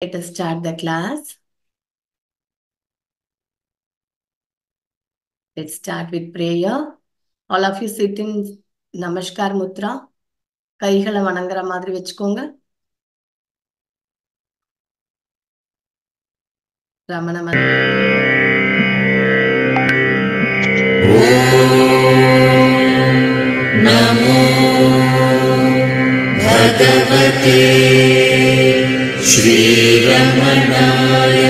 Let us start the class. Let's start with prayer. All of you sit in Namaskar Mudra. கைகளை வணங்குற மாதிரி வச்சுக்கோங்க. ரமண நமோ பகவதே ஸ்ரீரமணாய.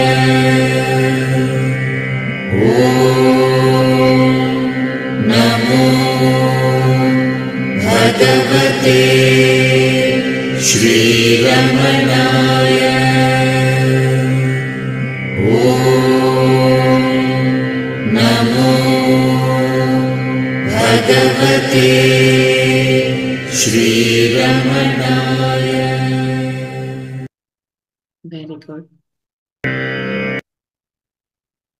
நமோ பகவதே ஸ்ரீரமணாய. நமோ பகவதே ஸ்ரீரமணாய. Very good.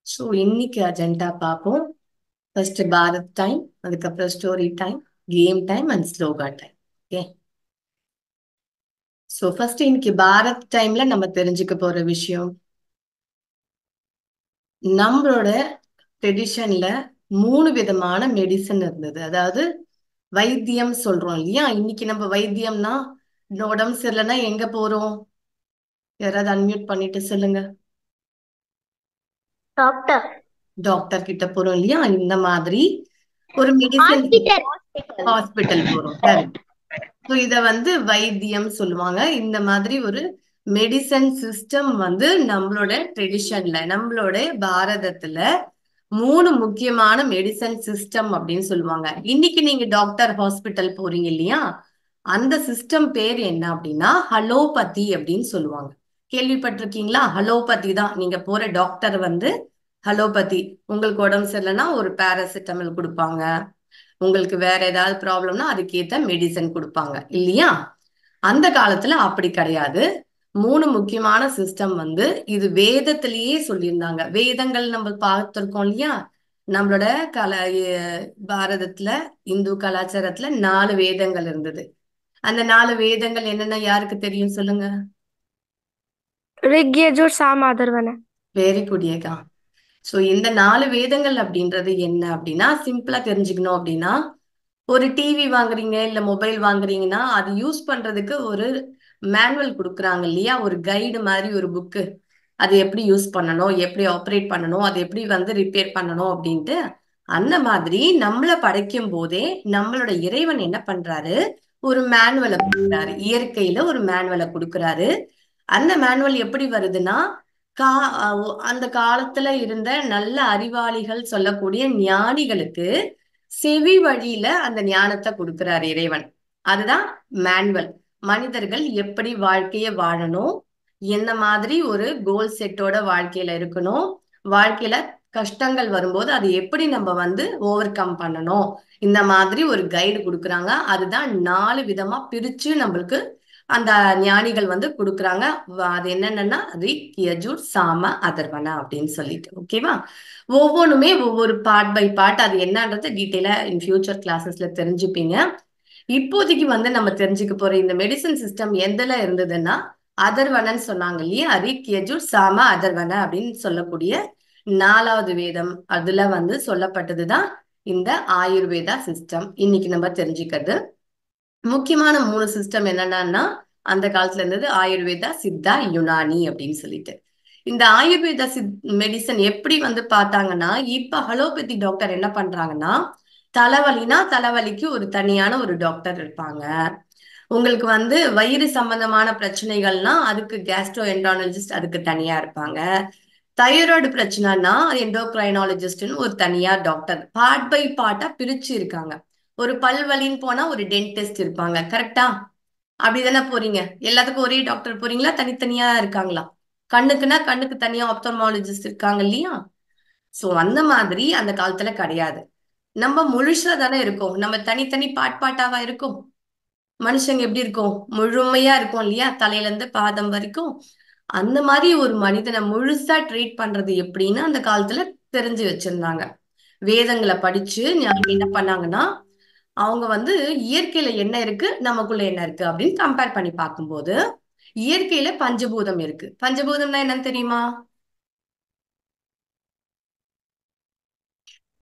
ஸோ இன்னைக்கு அஜெண்டா பார்ப்போம். ஃபர்ஸ்ட் பாரத் டைம், அதுக்கப்புறம் story time, game time and shloka time. Okay. So first இன்னைக்கு பாரத் டைம்ல நம்ம தெரிஞ்சுக்க போற விஷயம், நம்மளோட ட்ரெடிஷன்ல 3 விதமான மெடிசன் இருந்தது. அதாவது வைத்தியம் சொல்றோம் இல்லையா. இன்னைக்கு நம்ம வைத்தியம்னா உடம்பு சரியில்லைன்னா எங்க போறோம்? யாராவது அன்மியூட் பண்ணிட்டு சொல்லுங்க. டாக்டர் டாக்டர் கிட்ட போறோம் இல்லையா. இந்த மாதிரி ஒரு மெடிசன் ஹாஸ்பிட்டல் போறோம். கரெக்ட். ஸோ இத வைத்தியம் சொல்லுவாங்க. இந்த மாதிரி ஒரு மெடிசன் சிஸ்டம் நம்மளோட ட்ரெடிஷன்ல, நம்மளோட பாரதத்துல 3 முக்கியமான மெடிசன் சிஸ்டம் அப்படின்னு சொல்லுவாங்க. இன்னைக்கு நீங்க டாக்டர் ஹாஸ்பிட்டல் போறீங்க இல்லையா, அந்த சிஸ்டம் பேர் என்ன அப்படின்னா அலோபதி அப்படின்னு சொல்லுவாங்க. கேள்விப்பட்டிருக்கீங்களா? அலோபதி தான். நீங்க போற டாக்டர் அலோபதி. உங்களுக்கு உடம்பு சரியில்லைன்னா ஒரு பேராசிட்டமல் கொடுப்பாங்க. உங்களுக்கு வேற ஏதாவது ப்ராப்ளம்னா அதுக்கேத்த மெடிசன் கொடுப்பாங்க இல்லையா. அந்த காலத்துல அப்படி கிடையாது. 3 முக்கியமான சிஸ்டம் இது வேதத்திலேயே சொல்லியிருந்தாங்க. வேதங்கள் நம்ம பார்த்திருக்கோம் இல்லையா. நம்மளோட பாரதத்துல இந்து கலாச்சாரத்துல 4 வேதங்கள் இருந்தது. அந்த 4 வேதங்கள் என்னென்ன யாருக்கு தெரியும் சொல்லுங்க. ரிக் யஜுர் சாம் அதர்வன. வெரி குட் ஏகா. ஸோ இந்த 4 வேதங்கள் அப்படின்றது என்ன அப்படின்னா, சிம்பிளா தெரிஞ்சுக்கணும் அப்படின்னா, ஒரு டிவி வாங்குறீங்க இல்ல மொபைல் வாங்குறீங்கன்னா அது யூஸ் பண்றதுக்கு ஒரு மேனுவல் கொடுக்குறாங்க இல்லையா. ஒரு கைடு மாதிரி ஒரு புக்கு. அது எப்படி யூஸ் பண்ணணும், எப்படி ஆப்ரேட் பண்ணணும், அது எப்படி ரிப்பேர் பண்ணணும் அப்படின்ட்டு. அந்த மாதிரி நம்மளை படைக்கும் போதே நம்மளோட இறைவன் என்ன பண்றாரு, ஒரு மேனுவலை கொடுக்குறாரு. இயற்கையில ஒரு மேனுவலை கொடுக்குறாரு. அந்த மேனுவல் எப்படி வருதுன்னா, கா அந்த காலத்துல இருந்த நல்ல அறிவாளிகள் சொல்லக்கூடிய ஞானிகளுக்கு செவி வழியில அந்த ஞானத்தை கொடுக்கிறார் இறைவன். அதுதான் மேனுவல். மனிதர்கள் எப்படி வாழ்க்கைய வாழணும், என்ன மாதிரி ஒரு கோல் செட்டோட வாழ்க்கையில இருக்கணும், வாழ்க்கையில கஷ்டங்கள் வரும்போது அது எப்படி நம்ம ஓவர் கம் பண்ணணும், இந்த மாதிரி ஒரு கைடு கொடுக்குறாங்க. அதுதான் 4 விதமா பிரிச்சு நம்மளுக்கு அந்த ஞானிகள் கொடுக்குறாங்க. அது என்னன்னா ரிக் யஜுர் சாம அதர்வன அப்படின்னு சொல்லிட்டு. ஓகேவா. ஒவ்வொன்றுமே ஒவ்வொரு பார்ட் பை பார்ட். அது என்னன்றது டீட்டெயிலா இன் ஃபியூச்சர் கிளாஸஸ்ல தெரிஞ்சுப்பீங்க. இப்போதைக்கு நம்ம தெரிஞ்சுக்க போற இந்த மெடிசன் சிஸ்டம் எதுல இருந்ததுன்னா அதர்வனன்னு சொன்னாங்க இல்லையா. ரிக் யஜுர் சாம அதர்வன அப்படின்னு சொல்லக்கூடிய 4வது வேதம். அதுல சொல்லப்பட்டதுதான் இந்த ஆயுர்வேதா சிஸ்டம். இன்னைக்கு நம்ம தெரிஞ்சுக்கிறது முக்கியமான 3 சிஸ்டம் என்னன்னா, அந்த காலத்துல இருந்தது ஆயுர்வேதா, சித்தா, யுனானி அப்படின்னு சொல்லிட்டு. இந்த ஆயுர்வேதா மெடிசன் எப்படி பார்த்தாங்கன்னா, இப்ப அலோபதி டாக்டர் என்ன பண்றாங்கன்னா, தலைவலினா தலைவலிக்கு ஒரு தனியான ஒரு டாக்டர் இருப்பாங்க. உங்களுக்கு வயிறு சம்பந்தமான பிரச்சனைகள்னா அதுக்கு கேஸ்ட்ரோ என்ட்ராலஜிஸ்ட் அதுக்கு தனியா இருப்பாங்க. தைராய்டு பிரச்சனைனா எண்டோக்ரைனாலஜிஸ்ட்னு ஒரு தனியா டாக்டர் பார்ட் பை பார்ட்டா பிரிச்சு இருக்காங்க. ஒரு பல்வலின்னு போனா ஒரு டென்டிஸ்ட் இருப்பாங்க. கரெக்டா? அப்படிதானே போறீங்க. எல்லாத்துக்கும் ஒரே டாக்டர் போறீங்களா, தனித்தனியா இருக்காங்களா? கண்ணுக்குன்னா கண்ணுக்கு தனியா ஆப்தல்மாலஜிஸ்ட் இருக்காங்க இல்லையா. சோ அந்த மாதிரி அந்த காலத்துல கிடையாது. நம்ம முழுசா தானே இருக்கோம். நம்ம தனித்தனி பாட்டாவா இருக்கும். மனுஷங்க எப்படி இருக்கும், முழுமையா இருக்கும் இல்லையா, தலையில இருந்து பாதம் வரைக்கும். அந்த மாதிரி ஒரு மனிதனை முழுசா ட்ரீட் பண்றது எப்படின்னு அந்த காலத்துல தெரிஞ்சு வச்சிருந்தாங்க. வேதங்களை படிச்சு என்ன பண்ணாங்கன்னா, அவங்க இயற்கையில என்ன இருக்கு நமக்குள்ள என்ன இருக்கு அப்படின்னு கம்பேர் பண்ணி பார்க்கும்போது இயற்கையில பஞ்சபூதம் இருக்கு. பஞ்சபூதம்னா என்னன்னு தெரியுமா?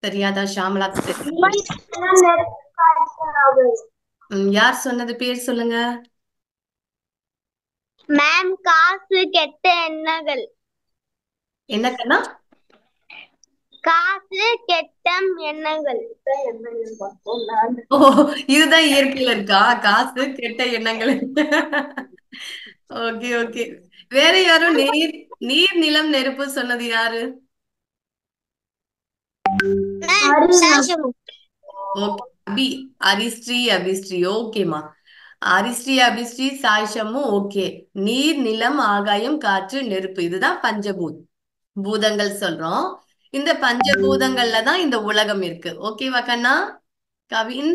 தெரியாதா? ஷாமலாக்கு தெரியும். யார் சொன்னது? பேர் சொல்லுங்க. மேம், காசு, கெட்ட எண்ணங்கள். என்ன கண்ணா? காசு, கெட்டம் எண்ணங்கள். ஓ, இதுதான் இயற்கையில இருக்கா? காசு, கெட்ட எண்ணங்கள். Okay okay. வேற யாரும் நீர் நீர் நிலம் நெருப்பு சொன்னது யாரு? ஓகே. அரிஸ்ரீ அபிஸ்ரீ ஓகேமா. அரிஸ்ரீ அபிஸ்ரீ சாய்ஷமும் ஓகே. நீர் நிலம் ஆகாயம் காற்று நெருப்பு இதுதான் பூதங்கள் சொல்றோம். இந்த பஞ்சபூதங்கள்ல தான் இந்த உலகம் இருக்கு. ஓகேவா கண்ணா? கவின்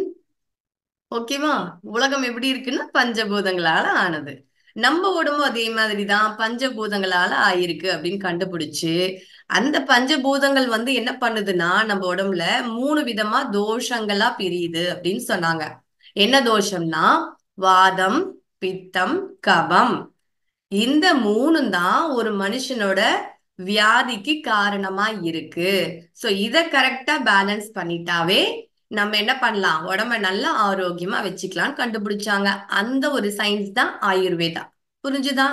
ஓகேவா? உலகம் எப்படி இருக்குன்னா பஞ்சபூதங்களால ஆனது. நம்ம உடம்பும் அதே மாதிரிதான் பஞ்சபூதங்களால ஆயிருக்கு அப்படின்னு கண்டுபிடிச்சு அந்த பஞ்சபூதங்கள் வந்து என்ன பண்ணுதுன்னா நம்ம உடம்புல 3 விதமா தோஷங்களா பிரியுது அப்படின்னு சொன்னாங்க. என்ன தோஷம்னா வாதம், பித்தம், கபம். இந்த 3 தான் ஒரு மனுஷனோட வியாதிக்கு காரணமா இருக்கு. சோ இத கரெக்டா பேலன்ஸ் பண்ணிட்டாவே நம்ம என்ன பண்ணலாம், உடம்ப நல்லா ஆரோக்கியமா வச்சுக்கலாம்னு கண்டுபிடிச்சாங்க. அந்த ஒரு சயின்ஸ் தான் ஆயுர்வேதா. புரிஞ்சுதா?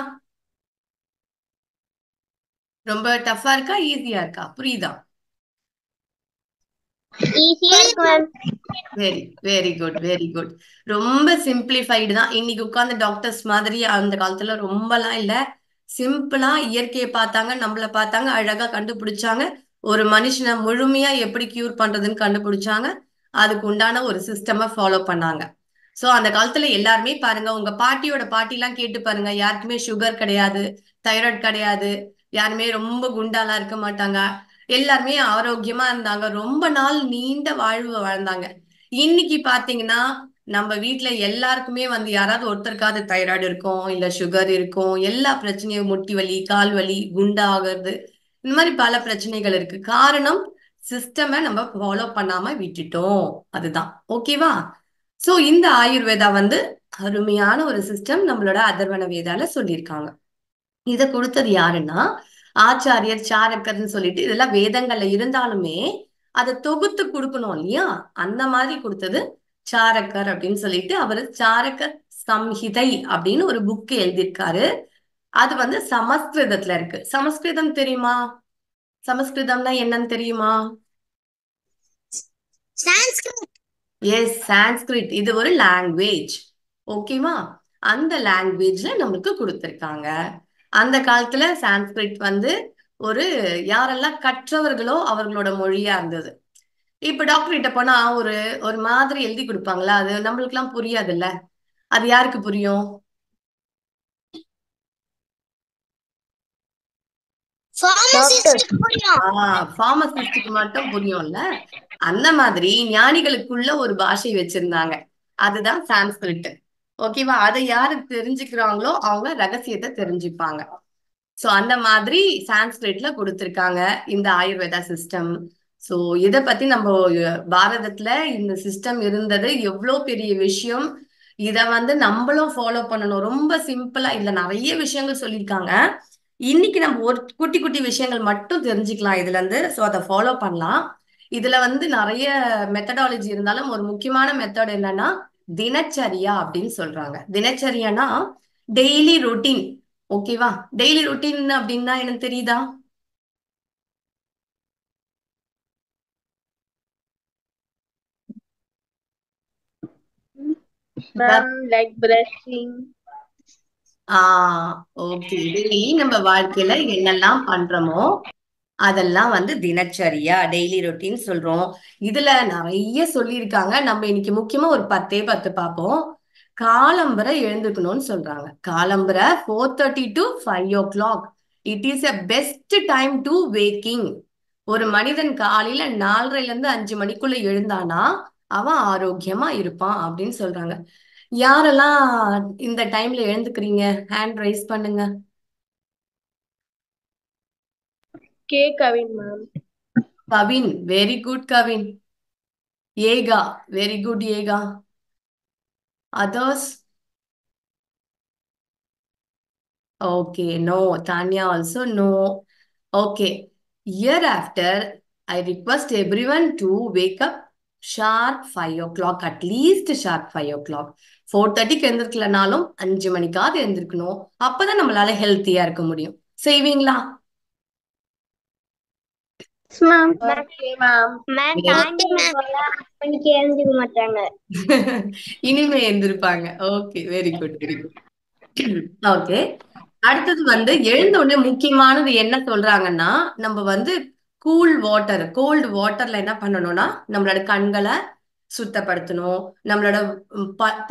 ரொம்ப டஃபா இருக்கா, ஈஸியா இருக்கா, புரியுதா? ஈஸியா இருக்கு ma'am. Very very good very good. ரொம்ப சிம்பிளிஃபைடு தான். இன்னைக்கு உட்கார்ந்து டாக்டர்ஸ் மாதிரி அந்த காலத்துல ரொம்பலாம் இல்ல. சிம்பிளா இயற்கையை பார்த்தாங்க, நம்மள பார்த்தாங்க, அழகா கண்டுபிடிச்சாங்க. ஒரு மனுஷனை முழுமையா எப்படி கியூர் பண்றதுன்னு கண்டுபிடிச்சாங்க. அதுக்கு உண்டான ஒரு சிஸ்டமை ஃபாலோ பண்ணாங்க. சோ அந்த காலத்துல எல்லாருமே பாருங்க, உங்க பாட்டியோட பாட்டிலாம் கேட்டு பாருங்க, யாருக்குமே சுகர் கிடையாது, தைராய்டு கிடையாது, யாருமே ரொம்ப குண்டாலாம் இருக்க மாட்டாங்க. எல்லாருமே ஆரோக்கியமா இருந்தாங்க, ரொம்ப நாள் நீண்ட வாழ்வு வாழ்ந்தாங்க. இன்னைக்கு பாத்தீங்கன்னா நம்ம வீட்ல எல்லாருக்குமே வந்து யாராவது ஒருத்தருக்காவது தைராய்டு இருக்கும், இல்ல சுகர் இருக்கும், எல்லா பிரச்சனையும் முட்டி வலி, கால் வலி, குண்டாகிறது, இந்த மாதிரி பல பிரச்சனைகள் இருக்கு. காரணம் சிஸ்டமை நம்ம ஃபாலோ பண்ணாம விட்டுட்டோம். அதுதான். ஓகேவா? சோ இந்த ஆயுர்வேதா வந்து அருமையான ஒரு சிஸ்டம் நம்மளோட அதர்வன வேதால சொல்லியிருக்காங்க. இத கொடுத்தது யாருன்னா ஆச்சாரியர் சாரக்கர்னு சொல்லிட்டு, இதெல்லாம் வேதங்கள்ல இருந்தாலுமே அதை தொகுத்து கொடுக்கணும் இல்லையா, அந்த மாதிரி கொடுத்தது சாரக்கர் அப்படின்னு சொல்லிட்டு அவரு சாரக்க சம்ஹிதை அப்படின்னு ஒரு புக் எழுதியிருக்காரு. அது வந்து சமஸ்கிருதத்துல இருக்கு. சமஸ்கிருதம் தெரியுமா? சமஸ்கிருதம்னா என்னன்னு தெரியுமா? எஸ், சான்ஸ்கிரிட். இது ஒரு லாங்குவேஜ். ஓகேவா? அந்த லாங்குவேஜ்ல நம்மளுக்கு கொடுத்திருக்காங்க. அந்த காலத்துல சான்ஸ்கிரிட் வந்து ஒரு யாரெல்லாம் கற்றவர்களோ அவர்களோட மொழியா இருந்தது. இப்ப டாக்டர் கிட்ட போனா ஒரு ஒரு மாதிரி எழுதி கொடுப்பாங்களா, அது நம்மளுக்கு எல்லாம் புரியாதுல்ல. அது யாருக்கு புரியும்? பார்மசிஸ்டுக்கு மட்டும் புரியும்ல. அந்த மாதிரி ஞானிகளுக்குள்ள ஒரு பாஷை வச்சிருந்தாங்க, அதுதான் சான்ஸ்கிரிட். ஓகேவா? அதை யாரு தெரிஞ்சுக்கிறாங்களோ அவங்க ரகசியத்தை தெரிஞ்சுப்பாங்க. சோ அந்த மாதிரி சான்ஸ்கிரிட்ல கொடுத்திருக்காங்க இந்த ஆயுர்வேதா சிஸ்டம். சோ இத பத்தி நம்ம பாரதத்துல இந்த சிஸ்டம் இருந்தது எவ்வளவு பெரிய விஷயம். இத வந்து நம்மளும் ஃபாலோ பண்ணணும். ரொம்ப சிம்பிளா இதுல நிறைய விஷயங்கள் சொல்லியிருக்காங்க. இன்னைக்கு நம்ம ஒரு குட்டி குட்டி விஷயங்கள் மட்டும் தெரிஞ்சுக்கலாம் இதுல இருந்து. சோ அதை ஃபாலோ பண்ணலாம். இதுல வந்து நிறைய மெத்தடாலஜி இருந்தாலும் ஒரு முக்கியமான மெத்தட் என்னன்னா தினச்சரியா அப்படின்னு சொல்றாங்க. தினச்சரியானா டெய்லி ரொட்டீன். ஓகேவா? டெய்லி ரொட்டீன் அப்படின்னா எனக்கு தெரியுதா? Ma'am, like brushing. Okay. Daily நம்ம வாழ்க்கையில என்னெல்லாம் பண்றோமோ அதெல்லாம் வந்து தினச்சரியா டெய்லி ரொட்டீன் சொல்றோம். இதுல நிறைய சொல்லியிருக்காங்க. நம்ம இன்னைக்கு முக்கியமா ஒரு 10 பார்ப்போம். காலம்பரை எழுந்துக்கணும்னு சொல்றாங்க. காலம்பரை 4:30 to 5 o'clock. It is a best time to waking. ஒரு மனிதன் காலையில 4:30ல இருந்து 5 மணிக்குள்ள எழுந்தானா அவன் ஆரோக்கியமா இருப்பான் அப்படின்னு சொல்றாங்க. யாரெல்லாம் இந்த டைம்ல எழுந்துக்கிறீங்க? ஹேண்ட் ரைஸ் பண்ணுங்க. K Kavin ma'am. Kavin, very good Kavin. Eka, very good Eka. Others? Okay, no. Tanya also no. Okay. Hereafter, I request everyone to wake up sharp 5 o'clock, at least sharp 5 o'clock. 4:30க்கு எந்திரிக்கலனாலும் 5 மணிக்காவது எந்திரிக்கணும். அப்பதான் நம்மளால ஹெல்த்தியா இருக்க முடியும். செய்வீங்களா? Ma'am okay ma'am. Ma'am Very- தாண்டி போல மணிக்கு எழுந்துக்க மாட்டாங்க. இனிமே எந்திருப்பாங்க. Okay, very good, very good. Okay. அடுத்தது வந்து எழுந்த உடனே முக்கியமானது என்ன சொல்றாங்கன்னா, நம்ம வந்து கூல் வாட்டர், கோல்டு வாட்டர்ல என்ன பண்ணணும்னா, நம்மளோட கண்களை சுத்தப்படுத்தணும், நம்மளோட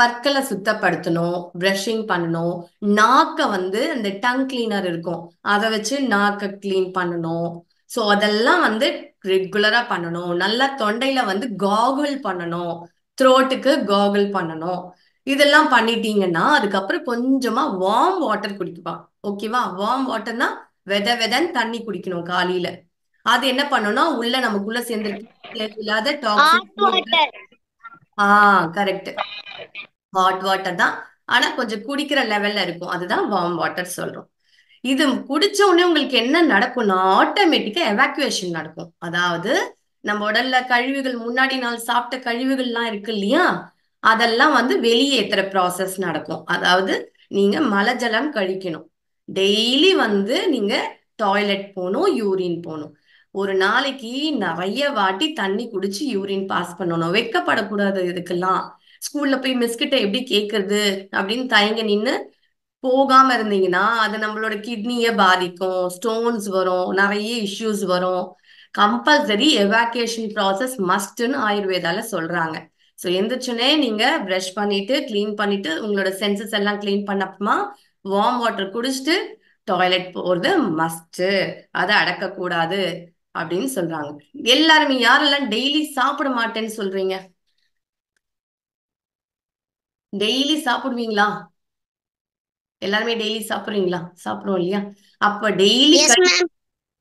பற்களை சுத்தப்படுத்தணும், பிரஷிங் பண்ணணும், நாக்க வந்து அந்த டங் கிளீனர் இருக்கும், அதை வச்சு நாக்க கிளீன் பண்ணணும். ஸோ அதெல்லாம் வந்து ரெகுலரா பண்ணணும். நல்லா தொண்டையில வந்து காகுல் பண்ணணும், த்ரோட்டுக்கு காகுல் பண்ணணும். இதெல்லாம் பண்ணிட்டீங்கன்னா அதுக்கப்புறம் கொஞ்சமா வார்ம் வாட்டர் குடிக்கலாம். ஓகேவா? வார்ம் வாட்டர்னா வெதன்னு தண்ணி குடிக்கணும் காலையில. அது என்ன பண்ணணும்னா உள்ள நமக்குள்ள சேர்ந்திருக்கு தேவையில்லாத hot toxic. Water. Correct. Hot water தான், ஆனா கொஞ்சம் குடிக்கிற லெவல்ல இருக்கும், அதுதான் வார்ம் வாட்டர் சொல்றோம். இது குடிச்ச உடனே உங்களுக்கு என்ன நடக்கும்னா ஆட்டோமேட்டிக்கா எவாக்குவேஷன் நடக்கும். அதாவது நம்ம உடல்ல கழிவுகள், முன்னாடி நாள் சாப்பிட்ட கழிவுகள்லாம் இருக்கு இல்லையா, அதெல்லாம் வந்து வெளியேற்றுற ப்ராசஸ் நடக்கும். அதாவது நீங்க மலஜலம் கழிக்கணும். டெய்லி வந்து நீங்க டாய்லெட் போகணும், யூரின் போகணும். ஒரு நாளைக்கு நிறைய வாட்டி தண்ணி குடிச்சு யூரின் பாஸ் பண்ணணும். வெக்கப்படக்கூடாது இதுக்கெல்லாம். ஸ்கூல்ல போய் மிஸ்கிட்ட எப்படி கேட்கறது அப்படின்னு தயங்க நின்னு போகாம இருந்தீங்கன்னா அது நம்மளோட கிட்னியை பாதிக்கும், ஸ்டோன்ஸ் வரும், நிறைய இஷ்யூஸ் வரும். கம்பல்சரி எவாக்குவேஷன் ப்ராசஸ் மஸ்ட்னு ஆயுர்வேதால சொல்றாங்க. ஸோ எந்திரிச்சுனே நீங்க ப்ரஷ் பண்ணிட்டு கிளீன் பண்ணிட்டு உங்களோட சென்சஸ் எல்லாம் கிளீன் பண்ணப்பமா வார்ம் வாட்டர் குடிச்சிட்டு டாய்லெட் போறது மஸ்ட். அதை அடக்கக்கூடாது அப்படின்னு சொல்றாங்க. எல்லாருமே யாரெல்லாம் டெய்லி சாப்பிட மாட்டேன்னு சொல்றீங்க? டெய்லி சாப்பிடுவீங்களா? எல்லாருமே டெய்லி சாப்பிடுறீங்களா? சாப்பிடுவோம் இல்லையா? அப்ப டெய்லி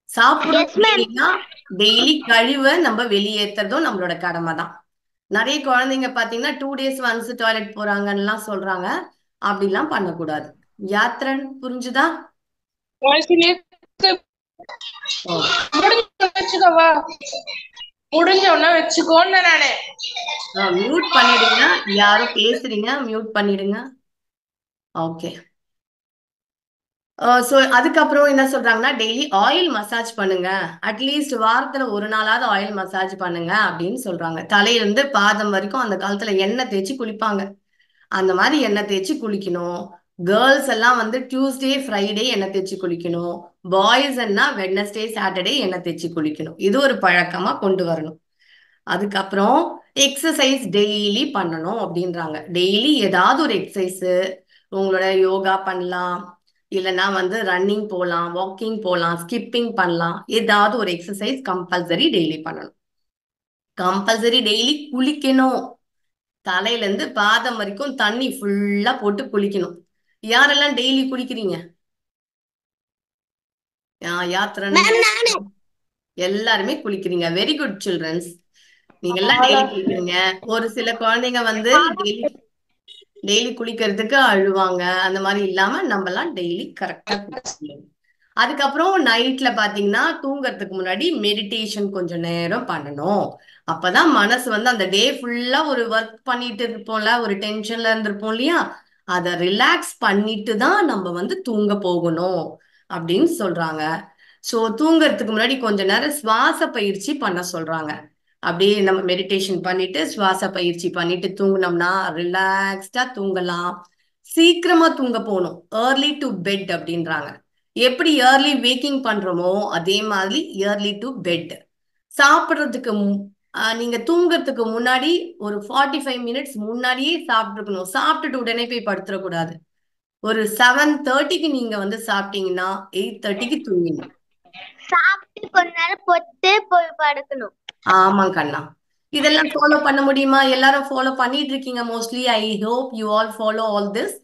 சாப்பிடுறீங்கன்னா டெய்லி கழிவை நம்ம வெளியேற்றுறதும் நம்மளோட கடமை தான். நிறைய குழந்தைங்க பாத்தீங்கன்னா 2 days ஒன்ஸ் டாய்லெட் போறாங்கன்னு சொல்றாங்க. அப்படிலாம் பண்ணக்கூடாது. யாத்ரன் புரிஞ்சுதா? வச்சுக்கவா, முடிஞ்ச உடனே வச்சுக்கோன்னு நானு மியூட் பண்ணிடுங்க. யாரும் பேசுறீங்க, மியூட் பண்ணிடுங்க. ஓகே. ஸோ அதுக்கப்புறம் என்ன சொல்றாங்கன்னா டெய்லி ஆயில் மசாஜ் பண்ணுங்க. அட்லீஸ்ட் வாரத்துல ஒரு நாளாவது ஆயில் மசாஜ் பண்ணுங்க அப்படின்னு சொல்றாங்க. தலையிலிருந்து பாதம் வரைக்கும் அந்த காலத்துல எண்ணெய் தேய்ச்சி குளிப்பாங்க. அந்த மாதிரி எண்ணெய் தேய்ச்சி குளிக்கணும். கேர்ள்ஸ் எல்லாம் வந்து டியூஸ்டே ஃப்ரைடே எண்ணெய் தேய்ச்சி குளிக்கணும். பாய்ஸ் என்ன வெட்னஸ்டே சாட்டர்டே எண்ணெய் தேய்ச்சி குளிக்கணும். இது ஒரு பழக்கமா கொண்டு வரணும். அதுக்கப்புறம் எக்ஸசைஸ் டெய்லி பண்ணணும் அப்படின்றாங்க. டெய்லி ஏதாவது ஒரு எக்ஸசைஸ், உங்களோட யோகா பண்ணலாம், இல்லைன்னா வந்து ரன்னிங் போகலாம், வாக்கிங் போகலாம், ஸ்கிப்பிங் பண்ணலாம். ஏதாவது ஒரு எக்ஸசைஸ் கம்பல்சரி டெய்லி பண்ணணும். கம்பல்சரி டெய்லி குளிக்கணும். தலையில இருந்து பாதம் வரைக்கும் தண்ணி ஃபுல்லா போட்டு குளிக்கணும். யாரெல்லாம் டெய்லி குளிக்கிறீங்க? எல்லாருமே குளிக்கிறீங்க. Very good children's. நீங்க எல்லாம் டெய்லி குளிக்கிறீங்க. ஒரு சில குழந்தைங்க வந்து டெய்லி குளிக்கிறதுக்கு அழுவாங்க. அந்த மாதிரி இல்லாம நம்ம எல்லாம் டெய்லி கரெக்டா குளிக்கணும். அதுக்கப்புறம் நைட்ல பாத்தீங்கன்னா தூங்கறதுக்கு முன்னாடி மெடிடேஷன் கொஞ்சம் நேரம் பண்ணணும். அப்பதான் மனசு வந்து அந்த டே ஃபுல்லா ஒரு ஒர்க் பண்ணிட்டு இருப்போம்ல, ஒரு டென்ஷன்ல இருந்திருப்போம் இல்லையா, அதை ரிலாக்ஸ் பண்ணிட்டு தான் நம்ம வந்து தூங்க போகணும் அப்படின்னு சொல்றாங்க. ஸோ தூங்கறதுக்கு முன்னாடி கொஞ்ச நேரம் சுவாச பயிற்சி பண்ண சொல்றாங்க. அப்படியே நம்ம மெடிடேஷன் பண்ணிட்டு சுவாச பயிற்சி பண்ணிட்டு தூங்கினோம்னா ரிலாக்ஸ்டா தூங்கலாம். சீக்கிரமா தூங்க போகணும். ஏர்லி டு பெட் அப்படின்றாங்க. எப்படி ஏர்லி வேக்கிங் பண்றோமோ அதே மாதிரி ஏர்லி டு பெட். சாப்பிட்றதுக்கு நீங்க தூங்குறதுக்கு முன்னாடி ஒரு 45 மினிட்ஸ் முன்னாடியே சாப்பிட்டுருக்கணும். சாப்பிட்டுட்டு உடனே போய் படுத்துடக்கூடாது. ஒரு 7:30க்கு நீங்க வந்து சாப்பிட்டீங்கன்னா 8:30க்கு தூங்கிடணும். சாப்பிட்டு கொஞ்ச நேரம் பொத்து போய் படுக்கணும். ஆமா கண்ணா. இதெல்லாம் ஃபாலோ பண்ண முடியுமா? எல்லாரும் ஃபாலோ பண்ணிட்டு இருக்கீங்க mostly. I hope you all follow all this.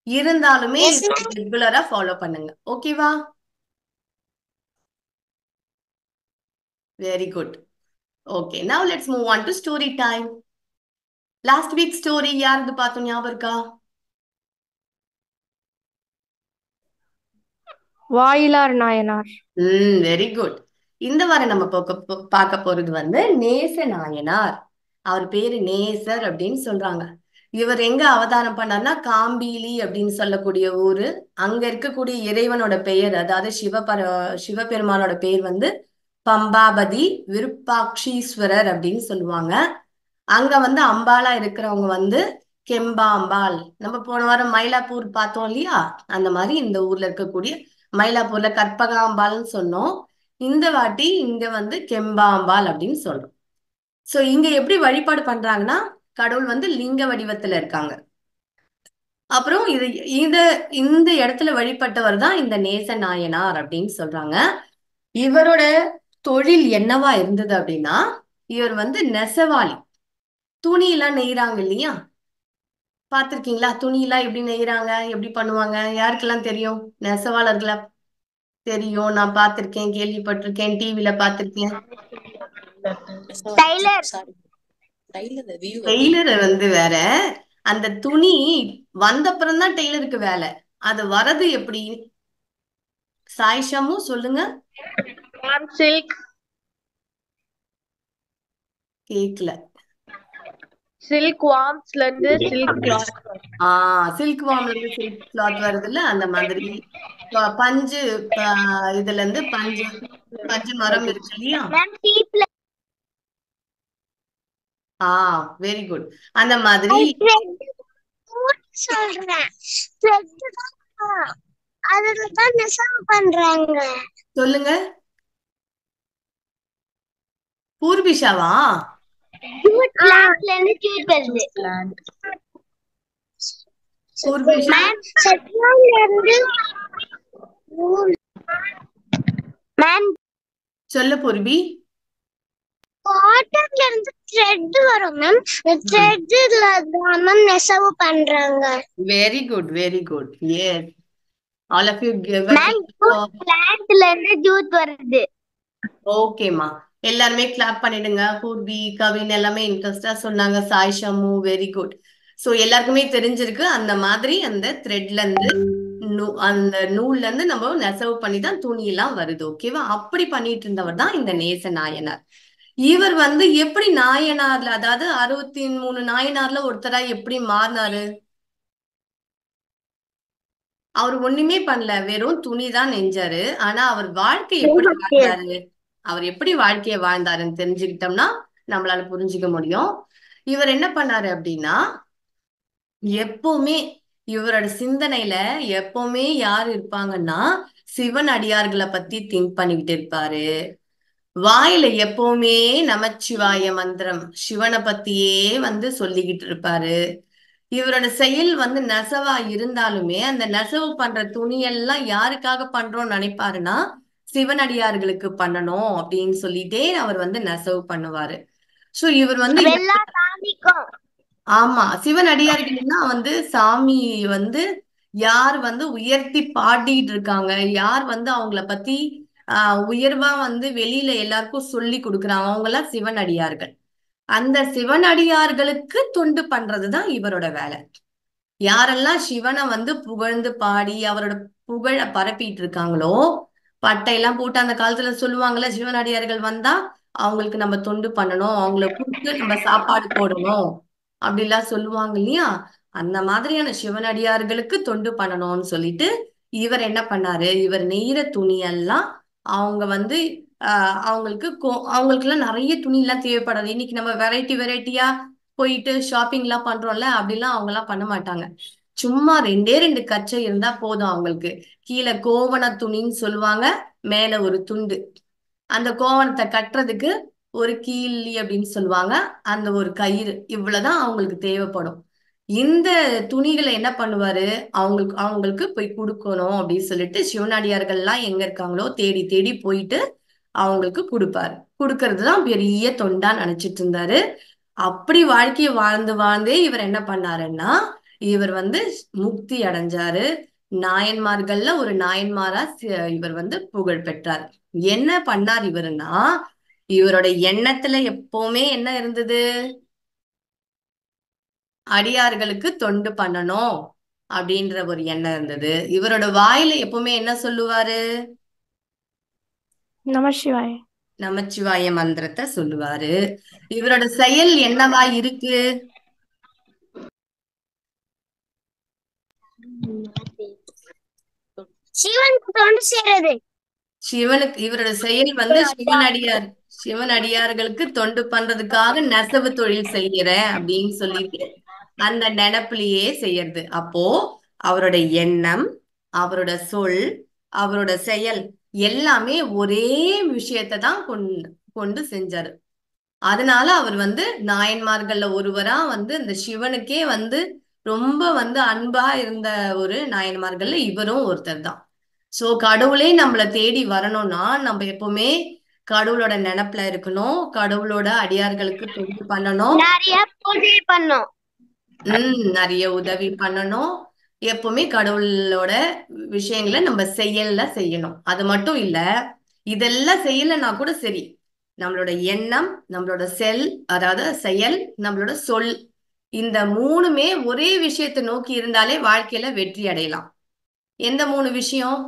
இருந்தாலுமே ரெகுலரா ஃபாலோ பண்ணுங்க. ஓகேவா? Very good. Okay, now let's move on to story time. Last week story யாருக்கு பார்த்தோம், ஞாபகம் இருக்கா? வாயிலார் நாயனார். Very good. இந்த வாரம் நம்ம பார்க்க போறது வந்து நேச நாயனார். அவர் பேரு நேசர் அப்படின்னு சொல்றாங்க. இவர் எங்க அவதாரம் பண்ணார்னா காம்பீலி அப்படின்னு சொல்லக்கூடிய ஊரு. அங்க இருக்கக்கூடிய இறைவனோட பெயர், அதாவது சிவபெருமானோட பெயர் வந்து பம்பாபதி விருப்பாட்சீஸ்வரர் அப்படின்னு சொல்லுவாங்க. அங்க வந்து அம்பாளா இருக்கிறவங்க வந்து கெம்பாம்பாள். நம்ம போன வாரம் மயிலாப்பூர் பார்த்தோம் இல்லையா? அந்த மாதிரி இந்த ஊர்ல இருக்கக்கூடிய மயிலாப்பூர்ல கற்பகாம்பாள்னு சொன்னோம். இந்த வாட்டி இங்க வந்து கெம்பாம்பாள் அப்படின்னு சொல்றோம். சோ இங்க எப்படி வழிபாடு பண்றாங்கன்னா, கடவுள் வந்து லிங்க வடிவத்துல இருக்காங்க. அப்புறம் இந்த இந்த இடத்துல வழிபட்டவர் தான் இந்த நேச நாயனார் அப்படின்னு சொல்றாங்க. இவரோட தொழில் என்னவா இருந்தது அப்படின்னா, இவர் வந்து நெசவாளி. துணி எல்லாம் நெய்றாங்க இல்லையா? பாத்திருக்கீங்களா? துணி எல்லாம் எப்படி நெய்றாங்க, எப்படி பண்ணுவாங்க? யாருக்கெல்லாம் தெரியும்? நெசவாளர்களா தெரியும். நான் பார்த்திருக்கேன், கேள்விப்பட்டிருக்கேன், டிவில பார்த்திருக்கேன். டைலர். டெய்லர் வந்து வேற. அந்த துணி வந்தப்புறம் தான் டெய்லருக்கு வேலை. அது வரது எப்படி? சாயிஷமும் சொல்லுங்க. சில்க் கேக்கல. சில்க் வார்ம்ஸ்ல இருந்து சில்க் கிளாத். சில்க் வார்ம்ல இருந்து சில்க் கிளாத் வருது இல்ல, அந்த மாதிரி. பஞ்சு இதுல இருந்து பஞ்சு பஞ்சு மரம் இருக்கு இல்லையா? மேம் டீப்ல வெரி குட். அந்த மாதிரி சொல்றேன். அதுலதான் நெசவு பண்றாங்க. சொல்லுங்க. பூர்பிஷாவா? ஜூட் பிளான்ட்ல இருந்து ஜூட் வருது. பூர்பிஷா மேம் செட்லான்ல இருந்து மேம் சொல்லு பூர்பி. காட்டன்ல இருந்து த்ரெட் வரும் மேம். த்ரெட்ல தான் மேம் நெசவு பண்றாங்க. Very good, very good. Yes, all of you ma'am jute பிளான்ட்ல இருந்து ஜூட் வருது. ஓகேம்மா. எல்லாருமே கிளாப் பண்ணிடுங்க. பூர்பி, கவின் எல்லாமே இன்ட்ரெஸ்டா சொன்னாங்க. Sai Shamu, very good. So எல்லாருக்குமே தெரிஞ்சிருக்கு, அந்த மாதிரி அந்த த்ரெட்ல இருந்து அந்த நூல்ல இருந்து நம்ம நெசவு பண்ணி தான் துணி எல்லாம் வருது. ஓகேவா? அப்படி பண்ணிட்டு இருந்தவர் தான் இந்த நேச நாயனார். இவர் வந்து எப்படி நாயனார்ல, அதாவது 63 நாயனார்ல ஒருத்தரா எப்படி மாறினாரு? அவர் ஒண்ணுமே பண்ணல, வெறும் துணி தான் நெஞ்சாரு. ஆனா அவர் வாழ்க்கை எப்படி வாழ்ந்தாரு, அவர் எப்படி வாழ்க்கைய வாழ்ந்தாருன்னு தெரிஞ்சுக்கிட்டோம்னா நம்மளால புரிஞ்சுக்க முடியும். இவர் என்ன பண்ணாரு அப்படின்னா, எப்பவுமே இவரோட சிந்தனையில எப்பவுமே யார் இருப்பாங்கன்னா, சிவன் அடியார்களை பத்தி திங்க் பண்ணிக்கிட்டு இருப்பாரு. வாயில எப்பவுமே நமச்சிவாய மந்திரம், சிவனை பத்தியே வந்து சொல்லிக்கிட்டு இருப்பாரு. இவரோட செயல் வந்து நெசவா இருந்தாலுமே அந்த நெசவு பண்ற துணியெல்லாம் யாருக்காக பண்றோம்னு நினைப்பாருன்னா, சிவனடியார்களுக்கு பண்ணணும் அப்படின்னு சொல்லிட்டே அவர் வந்து நெசவு பண்ணுவாரு. சோ இவர் வந்து எல்லா சாமிக்கும். ஆமா, சிவனடியார்கள்னா வந்து சாமி வந்து யார் வந்து உயர்த்தி பாடிட்டு இருக்காங்க, யார் வந்து அவங்கள பத்தி உயர்வா வந்து வெளியில எல்லாருக்கும் சொல்லி கொடுக்குறாங்க, அவங்க எல்லாம் சிவனடியார்கள். அந்த சிவனடியார்களுக்கு தொண்டு பண்றதுதான் இவரோட வேலை. யாரெல்லாம் சிவனை வந்து புகழ்ந்து பாடி அவரோட புகழ பரப்பிட்டு இருக்காங்களோ, பட்டையெல்லாம் போட்டு அந்த காலத்துல சொல்லுவாங்கல்ல, சிவனடியார்கள் வந்தா அவங்களுக்கு நம்ம தொண்டு பண்ணணும், அவங்கள கூப்பிட்டு நம்ம சாப்பாடு போடணும் அப்படிலாம் சொல்லுவாங்க இல்லையா? அந்த மாதிரியான சிவனடியார்களுக்கு தொண்டு பண்ணணும்னு சொல்லிட்டு இவர் என்ன பண்ணாரு, இவர் நெய்கிற துணியெல்லாம் அவங்க வந்து அவங்களுக்கு எல்லாம் நிறைய துணி எல்லாம் தேவைப்படாது. இன்னைக்கு நம்ம வெரைட்டியா போயிட்டு ஷாப்பிங் எல்லாம் பண்றோம்ல, அப்படிலாம் அவங்க எல்லாம் பண்ண மாட்டாங்க. சும்மா 2 கச்சை இருந்தா போதும் அவங்களுக்கு. கீழே கோவண துணின்னு சொல்லுவாங்க, மேல ஒரு துண்டு. அந்த கோவணத்தை கட்டுறதுக்கு ஒரு கீழி அப்படின்னு சொல்லுவாங்க, அந்த ஒரு கயிறு. இவ்வளவுதான் அவங்களுக்கு தேவைப்படும். இந்த துணிகளை என்ன பண்ணுவாரு, அவங்களுக்கு போய் கொடுக்கணும் அப்படின்னு சொல்லிட்டு சிவனடியார்கள்லாம் எங்க இருக்காங்களோ தேடி தேடி போயிட்டு அவங்களுக்கு கொடுப்பாரு. கொடுக்கறதுதான் பெரிய தொண்டா நினைச்சிட்டு இருந்தாரு. அப்படி வாழ்க்கையை வாழ்ந்து வாழ்ந்தே இவர் என்ன பண்ணாருன்னா, இவர் வந்து முக்தி அடைஞ்சாரு. நாயன்மார்கள்ல ஒரு நாயன்மாரா இவர் வந்து புகழ் பெற்றார். என்ன பண்ணார் இவருன்னா, இவரோட எண்ணத்துல எப்பவுமே என்ன இருந்தது, அடியார்களுக்கு தொண்டு பண்ணணும், அப்படின்ற ஒரு எண்ணம் இருந்தது. இவரோட வாயில எப்பவுமே என்ன சொல்லுவாரு? நமசிவாய. நமச்சிவாய மந்திரத்தை சொல்லுவாரு. இவரோட செயல் என்னவா இருக்கு? சிவனுக்கு தொண்டு செய்யறது. சிவனுக்கு இவரோட செயல் சிவனடியார்களுக்கு தொண்டு பண்றதுக்காக நெசவு தொழில் செய்யறேன் அப்படின்னு சொல்லிட்டு அந்த நினைப்பிலேயே செய்யறது. அப்போ அவரோட எண்ணம், அவரோட சொல், அவரோட செயல் எல்லாமே ஒரே விஷயத்தை தான் கொண்டு செஞ்சாரு. அதனால அவர் நாயன்மார்கள்ல ஒருவரா இந்த சிவனுக்கே ரொம்ப அன்பா இருந்த ஒரு நாயன்மார்கள்ல இவரும் ஒருத்தர் தான். சோ கடவுளே நம்மள தேடி வரணும்னா நம்ம எப்பவுமே கடவுளோட நினைப்புல இருக்கணும், கடவுளோட அடியார்களுக்கு தொண்டு பண்ணணும், நிறைய பூஜை பண்ணோம். நிறைய உதவி பண்ணணும், எப்பவுமே கடவுளோட விஷயங்களை நம்ம செயல்ல செய்யணும். அது மட்டும் இல்ல, இதெல்லாம் செய்யலைன்னா கூட சரி, நம்மளோட எண்ணம், நம்மளோட அதாவது செயல், நம்மளோட சொல், இந்த மூணுமே ஒரே விஷயத்தை நோக்கி இருந்தாலே வாழ்க்கையில வெற்றி அடையலாம். எந்த 3 விஷயம்?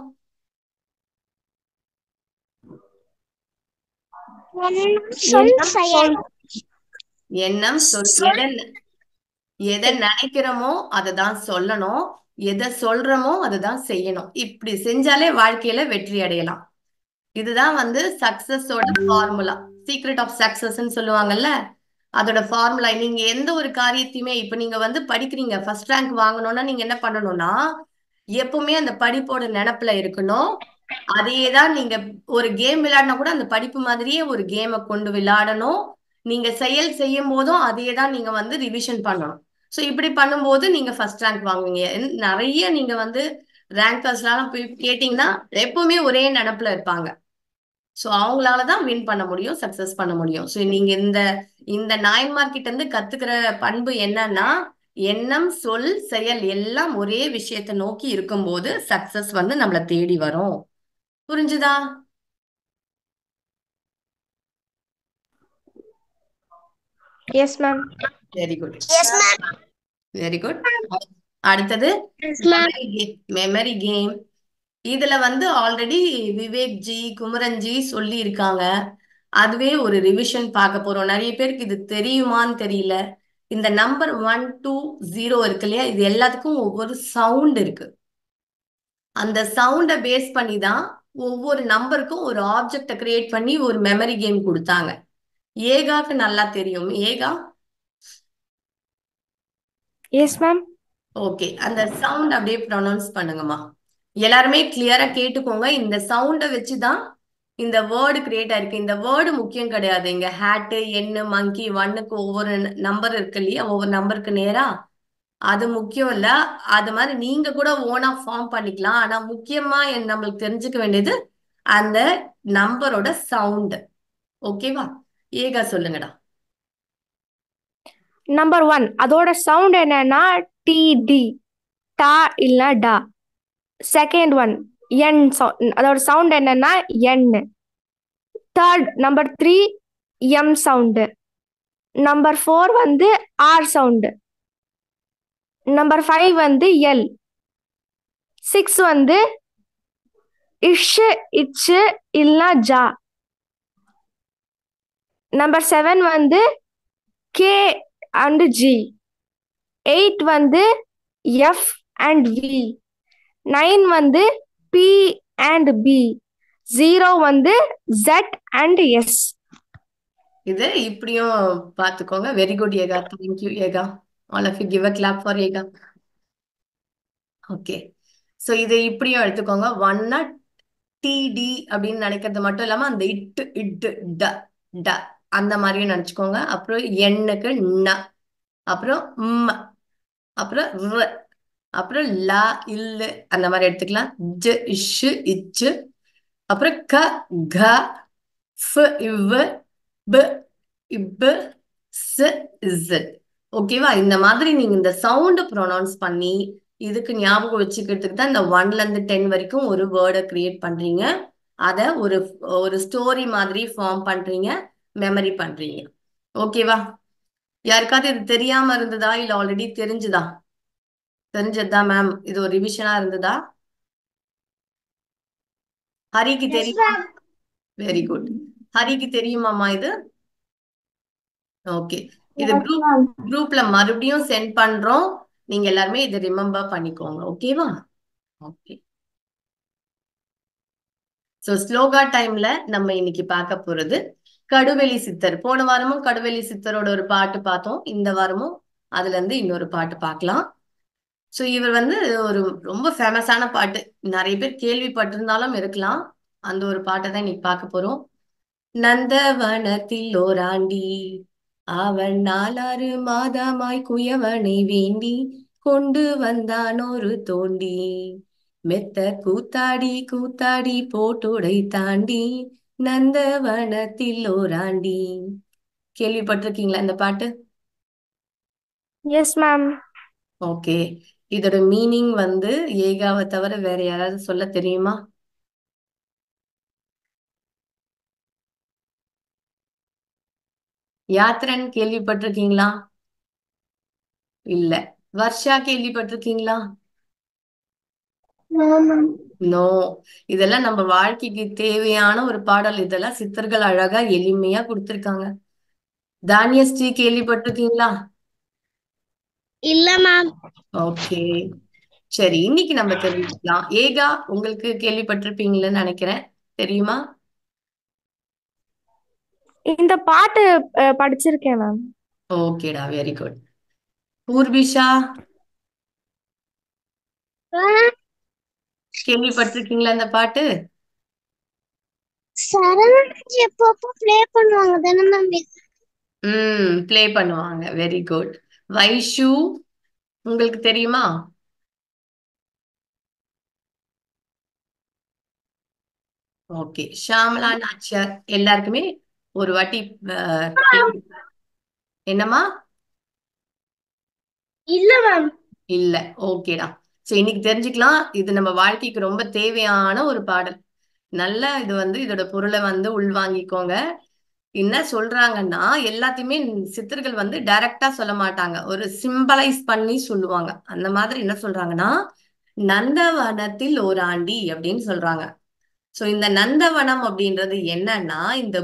எண்ணம், சொல். எதை நினைக்கிறோமோ அததான் சொல்லணும், எதை சொல்றோமோ அதுதான் செய்யணும். இப்படி செஞ்சாலே வாழ்க்கையில வெற்றி அடையலாம். இதுதான் சக்சஸோட ஃபார்முலா. சீக்ரெட் ஆஃப் சக்சஸ்ன்னு சொல்லுவாங்கல்ல, அதோட ஃபார்முலா. நீங்க எந்த ஒரு காரியத்தையுமே இப்ப நீங்க படிக்கிறீங்க, ஃபர்ஸ்ட் ரேங்க் வாங்கணும்னா நீங்க என்ன பண்ணணும்னா எப்பவுமே அந்த படிப்போட நினைப்புல இருக்கணும். அதையேதான் நீங்க ஒரு கேம் விளையாடினா கூட அந்த படிப்பு மாதிரியே ஒரு கேமை கொண்டு விளையாடணும். நீங்க செயல் செய்யும் போதும் அதையேதான் நீங்க ரிவிஷன் பண்ணணும். சோ இப்படி பண்ணும்போது நீங்க ஃபர்ஸ்ட் ரேங்க் வாங்குவீங்க. நிறைய நீங்க ரேங்கர்ஸ்லாம் போய் கேட்டீங்கன்னா எப்பவுமே ஒரே நினைப்புல இருப்பாங்க. சோ அவங்களாலதான் வின் பண்ண முடியும், சக்சஸ் பண்ண முடியும். சோ நீங்க இந்த இந்த நாயன்மார் கிட்ட இருந்து கத்துக்கிற பண்பு என்னன்னா, எண்ணம், சொல், செயல் எல்லாம் ஒரே விஷயத்தை நோக்கி இருக்கும்போது சக்சஸ் நம்மள தேடி வரும். புரிஞ்சுதா? Yes ma'am. Very good, yes ma'am. Very good. அடுத்தது மெமரி கேம். இதுல already Vivek G, Kumaran G சொல்லி இருக்காங்க. அதுவே ஒரு ரிவிஷன் பார்க்க போறோம். நிறைய பேருக்கு இது தெரியுமான்னு தெரியல. இந்த நம்பர் 1 2 0 இருக்கு இல்லையா, இது எல்லாத்துக்கும் ஒவ்வொரு சவுண்ட் இருக்கு. அந்த சவுண்டை பேஸ் பண்ணி தான் ஒவ்வொரு நம்பருக்கும் ஒரு ஆப்ஜெக்டை கிரியேட் பண்ணி ஒரு மெமரி கேம் கொடுத்தாங்க. ஏகாக்கு நல்லா தெரியும். ஏகா? Yes ma'am. ஓகே, அந்த சவுண்ட் அப்படியே ப்ரொனவுன்ஸ் பண்ணுங்கம்மா. எல்லாருமே கிளியரா கேட்டுக்கோங்க. இந்த சவுண்டை வச்சுதான் இந்த வேர்டு கிரியேட் ஆயிருக்கு. இந்த வேர்டு முக்கியம் கிடையாது. இங்க ஹேட்டு, எண்ணு, மங்கி, ஒன்னுக்கு ஒவ்வொரு நம்பர் இருக்கு இல்லையா, ஒவ்வொரு நம்பருக்கு நேரா, அது முக்கியம் இல்ல. அது மாதிரி நீங்க கூட ஓனா ஃபார்ம் பண்ணிக்கலாம். ஆனா முக்கியமா நம்மளுக்கு தெரிஞ்சுக்க வேண்டியது அந்த நம்பரோட சவுண்ட். ஓகேவா? ஏகா சொல்லுங்கடா. நம்பர் 1 அதோட சவுண்ட் என்னன்னா டிடி, டா இல்ல டா. செகண்ட் ஒன் என், அதோட சவுண்ட் என்னன்னா N. Third number 3 M sound. Number 4 R sound. Number 5 L. 6 இஷ், இச்சு இல்ல ஜா. Number 7 K and G. 8 F and V. 9 P and B. 0 Z and S. இது இப்படியும் பார்த்துக்கோங்க. Very good Eka. Thank you Eka. All of you give a clap for Eka. Okay, so இதை இப்படியும் எடுத்துக்கோங்க. ஒன்னா டிடி அப்படின்னு நினைக்கிறது மட்டும் இல்லாம அந்த இட்டு இட்டு ட ட அந்த மாதிரியும் நினைச்சுக்கோங்க. அப்புறம் எண்ணுக்கு ந, அப்புறம் ம், அப்புறம் ர், அப்புறம் லா இல்லு அந்த மாதிரி எடுத்துக்கலாம். ஜ இஷு இச்சு, அப்புறம் க க, ஃப இவ், ப இப், ஸ் இஸ். ஓகேவா? இந்த மாதிரி நீங்க இந்த சவுண்ட் ப்ரொனவுன்ஸ் பண்ணி இதுக்கு ஞாபகம் வச்சுக்கிறதுக்கு தான் இந்த 1ல இருந்து 10 வரைக்கும் ஒரு வேர்டை கிரியேட் பண்றீங்க. அத ஒரு ஒரு ஸ்டோரி மாதிரி ஃபார்ம் பண்றீங்க, மெமரி பண்றீங்க. ஓகேவா? யாருக்காவது இது தெரியாம இருந்ததா இல்ல ஆல்ரெடி தெரிஞ்சுதா? தெரிஞ்சதுதான் மேம். இது ஒரு ரிவிஷனா இருந்ததா? ஹரிக்கு தெரியுமா? Very good. ஹரிக்கு தெரியுமாமா இது? ஓகே. இது குரூப்ல மறுபடியும் சென்ட் பண்றோம். நீங்க எல்லாருமே இதை ரிமெம்பர் பண்ணிக்கோங்க. ஓகேவா? ஓகே. சோ ஸ்லோகா டைம்ல நம்ம இன்னைக்கு பார்க்க போறது கடுவெளி சித்தர். போன வாரமும் கடுவெளி சித்தரோட ஒரு பாட்டு பார்த்தோம். இந்த வாரமும் அதுல இருந்து இன்னொரு பாட்டு பார்க்கலாம். சோ இவர் ஒரு ரொம்ப ஃபேமஸான பாட்டு. நிறைய பேர் கேள்விப்பட்டிருந்தாலும் இருக்கலாம். அந்த ஒரு பாட்டை தான் இன்னைக்கு பார்க்க போறோம். நந்தவனத்தில் ஓராண்டி அவன் 4 மாதமாய் குயவனை வேண்டி கொண்டு வந்தான் ஒரு தோண்டி மெத்த கூத்தாடி கூத்தாடி போட்டுடை தாண்டி நந்தவனத்தில் ஓராண்டி. கேள்விப்பட்டிருக்கீங்களா இந்த பாட்டு? Yes ma'am. ஓகே. இதோட மீனிங் ஏகாவை தவிர வேற யாராவது சொல்ல தெரியுமா? யாத்ரன் கேள்விப்பட்டிருக்கீங்களா? இல்ல. வர்ஷா கேள்விப்பட்டிருக்கீங்களா? நோ. இதெல்லாம் நம்ம வாழ்க்கைக்கு தேவையான ஒரு பாடல். இதெல்லாம் சித்தர்கள் அழகா எளிமையா கொடுத்திருக்காங்க. தானியஸ்ரீ கேள்விப்பட்டிருக்கீங்களா? இல்ல மேம். ஓகே, சரி. இன்னைக்கு நம்ம தெரிஞ்சுக்கலாம். ஏகா உங்களுக்கு கேள்விப்பட்டிருப்பீங்கன்னு நினைக்கிறேன். தெரியுமா? இந்த பாட்டு படிச்சிருக்கேன் மேம். ஓகேடா, வெரி குட். பூர்விஷா கேள்விப்பட்டிருக்கீங்களா இந்த பாட்டு? சரவணன் எப்பப்போ ப்ளே பண்ணுவாங்க தானே மேம்? ப்ளே பண்ணுவாங்க. Very good. வைஷு உங்களுக்கு தெரியுமா? ஓகே. ஷாமலா நாச்சியார் எல்லாருக்குமே ஒரு வாட்டி என்னம்மா? இல்ல மேம். இல்ல. ஓகேடா. சரி, இன்னைக்கு தெரிஞ்சுக்கலாம். இது நம்ம வாழ்க்கைக்கு ரொம்ப தேவையான ஒரு பாடல். நல்லா இதோட பொருளை உள்வாங்கிக்கோங்க. என்ன சொல்றாங்கன்னா, எல்லாத்தையுமே சித்தர்கள் டைரக்டா சொல்ல மாட்டாங்க. ஒரு சிம்பலைஸ் பண்ணி சொல்லுவாங்க. அந்த மாதிரி என்ன சொல்றாங்கன்னா, நந்தவனத்தில் ஓராண்டி அப்படின்னு சொல்றாங்க. சோ இந்த நந்தவனம் அப்படின்றது என்னன்னா, இந்த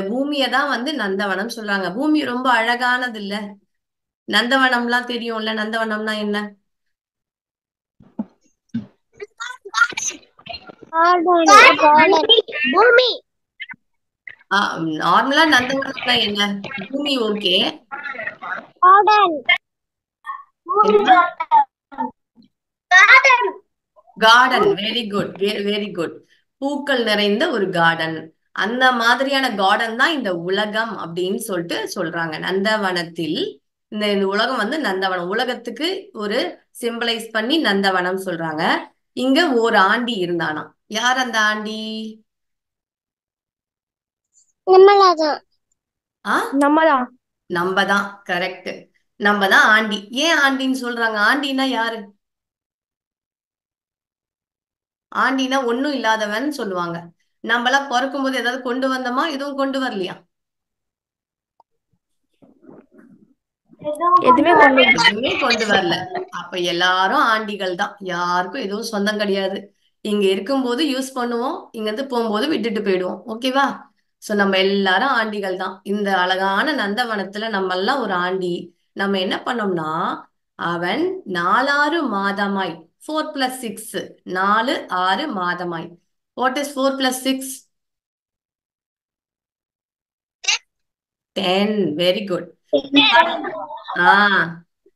பூமியை தான் நந்தவனம் சொல்றாங்க. பூமி ரொம்ப அழகானது இல்ல? நந்தவனம்லாம் தெரியும்ல? நந்தவனம்னா என்ன? பூமி. நார்மலா நந்தவனம்னா என்ன? பூமி. Okay. Garden. Very good, very good. பூக்கள் நிறைந்த ஒரு கார்டன். அந்த மாதிரியான கார்டன் தான் இந்த உலகம் அப்படின்னு சொல்லிட்டு சொல்றாங்க. நந்தவனத்தில் இந்த உலகம் நந்தவனம். உலகத்துக்கு ஒரு சிம்பலைஸ் பண்ணி நந்தவனம் சொல்றாங்க. இங்க ஒரு ஆண்டி இருந்தானாம். யார் அந்த ஆண்டி? நம்மளாதான். நம்மதான். நம்ம தான். கரெக்ட். நம்ம தான் ஆண்டி. ஏன் ஆண்டின்னு சொல்றாங்க? ஆண்டினா யாரு? ஆண்டினா ஒண்ணும் இல்லாதவன் சொல்லுவாங்க. நம்மளாம் பிறக்கும் போது ஏதாவது கொண்டு வந்தோமா? எதுவும் கொண்டு வரலையா? எதுவுமே கொண்டு வரல. எதுவுமே கொண்டு வரல. அப்ப எல்லாரும் ஆண்டிகள் தான். யாருக்கும் எதுவும் சொந்தம் கிடையாது. இங்க இருக்கும்போது யூஸ் பண்ணுவோம், இங்க இருந்து போகும்போது விட்டுட்டு போயிடுவோம். ஓகேவா? சோ நம்ம எல்லாரும் ஆண்டிகள் தான். இந்த அழகான நந்தவனத்துல நம்ம எல்லாம் ஒரு ஆண்டி. நம்ம என்ன பண்ணோம்னா, அவன் 4 மாதமாய் 4+6 4 மாதமாய். What is 4+6? 10. Very good. ஆஹ்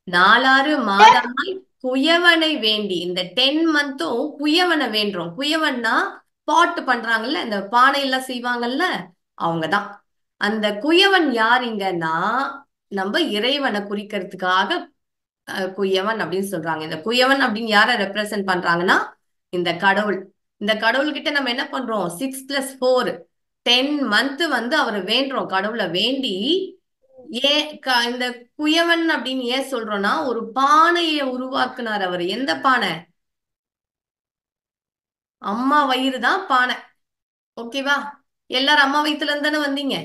4 மாதமாய் குயவனை வேண்டி. இந்த 10 மந்த்தும் குயவனை வேண்டுறோம். குயவன்னா பாட்டு பண்றாங்கல்ல, இந்த பானை எல்லாம் செய்வாங்கல்ல, அவங்கதான். அந்த குயவன் யார் இங்கன்னா, நம்ம இறைவனை குறிக்கிறதுக்காக குயவன் அப்படின்னு சொல்றாங்க. இந்த குயவன் அப்படின்னு யாரை ரெப்ரசென்ட் பண்றாங்கன்னா, இந்த கடவுள். இந்த கடவுள்கிட்ட நம்ம என்ன பண்றோம்? 6+4 10 மந்த் அவரை வேண்டுறோம். கடவுளை வேண்டி ஏன் இந்த குயவன் அப்படின்னு ஏன் சொல்றோம்னா, ஒரு பானையை உருவாக்குனார் அவர். எந்த பானை? அம்மா வயிறு தான் பானை. ஓகேவா? எல்லாரும் அம்மா வயிற்றுல இருந்து தானே வந்தீங்க.